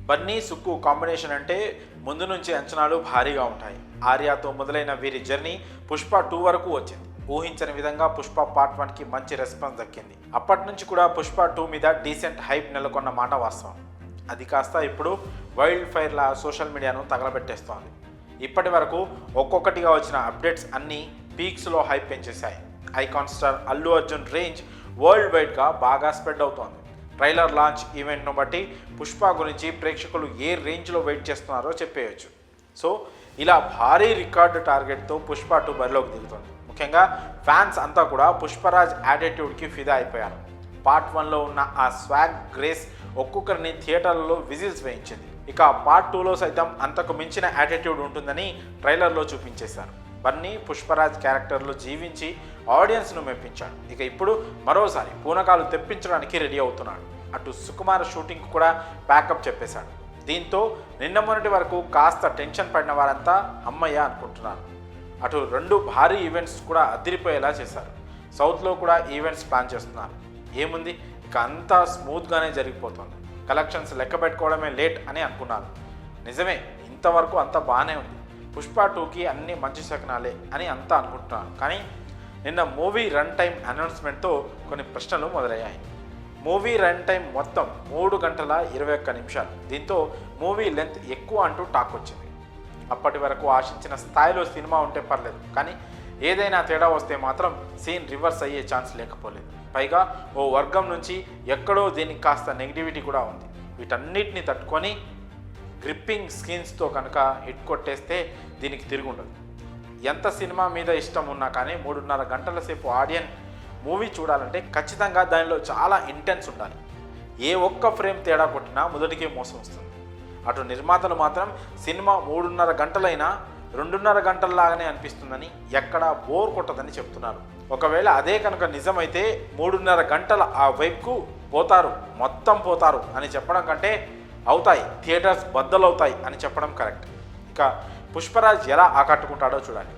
Bunny Sukku combination అంటే ముందు నుంచి అంచనాలు భారీగా ఉంటాయి. ఆర్యాతో మొదలైన వీరి జర్నీ పుష్ప 2 వరకు వచ్చింది. ఊహించని విధంగా పుష్ప పార్ట్ 1కి మంచి రెస్పాన్స్ దక్కింది. అప్పటి నుంచి కూడా పుష్ప 2 మీద డీసెంట్ హైప్ నెలకొన్న మాట వాస్తవం. అది కాస్త ఇప్పుడు వైల్డ్ ఫైర్లా సోషల్ మీడియాను తగలబెట్టేస్తోంది. ఇప్పటి వరకు ఒక్కొక్కటిగా వచ్చిన అప్డేట్స్ అన్నీ పీక్స్లో హైప్ పెంచేశాయి. Icon star Allu Arjun range world వైడ్గా బాగా స్ప్రెడ్ అవుతోంది. ట్రైలర్ లాంచ్ ఈవెంట్ను బట్టి పుష్ప గురించి ప్రేక్షకులు ఏ రేంజ్లో వెయిట్ చేస్తున్నారో చెప్పేయచ్చు. సో ఇలా భారీ రికార్డు టార్గెట్తో పుష్ప 2 బరిలోకి దిగుతుంది. ముఖ్యంగా ఫ్యాన్స్ అంతా కూడా పుష్పరాజ్ యాటిట్యూడ్కి ఫిదా అయిపోయారు. పార్ట్ 1లో ఉన్న ఆ స్వాగ్ గ్రేస్ ఒక్కొక్కరిని థియేటర్లలో విజిల్స్ వేయించింది. ఇక పార్ట్ 2లో సైతం అంతకు మించిన యాటిట్యూడ్ ఉంటుందని ట్రైలర్లో చూపించేశారు. బన్నీ పుష్పరాజ్ క్యారెక్టర్లో జీవించి ఆడియన్స్ను మెప్పించాడు. ఇక ఇప్పుడు మరోసారి పూనకాలు తెప్పించడానికి రెడీ అవుతున్నాడు. అటు సుకుమార్ షూటింగ్ కూడా ప్యాకప్ చెప్పేశాడు. దీంతో నిన్న మొన్నటి వరకు కాస్త టెన్షన్ పడిన వారంతా అమ్మయ్య అనుకుంటున్నారు. అటు 2 భారీ ఈవెంట్స్ కూడా అదిరిపోయేలా చేశారు. సౌత్లో కూడా ఈవెంట్స్ ప్లాన్ చేస్తున్నారు. ఏముంది, ఇక అంతా స్మూత్గానే జరిగిపోతుంది. కలెక్షన్స్ లెక్క పెట్టుకోవడమే లేట్ అని అనుకున్నారు. నిజమే, ఇంతవరకు అంతా బాగానే ఉంది. పుష్ప 2కి అన్ని మంచి శకనాలే అని అంతా అనుకుంటున్నారు. కానీ నిన్న మూవీ రన్ టైం అనౌన్స్మెంట్తో కొన్ని ప్రశ్నలు మొదలయ్యాయి. మూవీ రన్ టైం మొత్తం 3 గంటల 21 నిమిషాలు. దీంతో మూవీ లెంత్ ఎక్కువ అంటూ టాక్ వచ్చింది. అప్పటి వరకు ఆశించిన స్థాయిలో సినిమా ఉంటే పర్లేదు, కానీ ఏదైనా తేడా వస్తే మాత్రం సీన్ రివర్స్ అయ్యే ఛాన్స్ లేకపోలేదు. పైగా ఓ వర్గం నుంచి ఎక్కడో దీనికి కాస్త నెగిటివిటీ కూడా ఉంది. వీటన్నిటిని తట్టుకొని గ్రిప్పింగ్ స్క్రీన్స్తో కనుక హిట్ కొట్టేస్తే దీనికి తిరుగుండదు. ఎంత సినిమా మీద ఇష్టం ఉన్నా కానీ 3.5 గంటల సేపు ఆడియన్ మూవీ చూడాలంటే ఖచ్చితంగా దానిలో చాలా ఇంటెన్స్ ఉండాలి. ఏ ఒక్క ఫ్రేమ్ తేడా కొట్టినా మొదటికే మోసం వస్తుంది. అటు నిర్మాతలు మాత్రం సినిమా 3.5 గంటలైనా 2.5 గంటల్లాగానే అనిపిస్తుందని, ఎక్కడా బోర్ కొట్టదని చెప్తున్నారు. ఒకవేళ అదే కనుక నిజమైతే 3.5 గంటల ఆ వైపుకు పోతారు, మొత్తం పోతారు అని చెప్పడం కంటే అవుతాయి, థియేటర్స్ బద్దలవుతాయి అని చెప్పడం కరెక్ట్. ఇక పుష్పరాజ్ ఎలా ఆకట్టుకుంటాడో చూడాలి.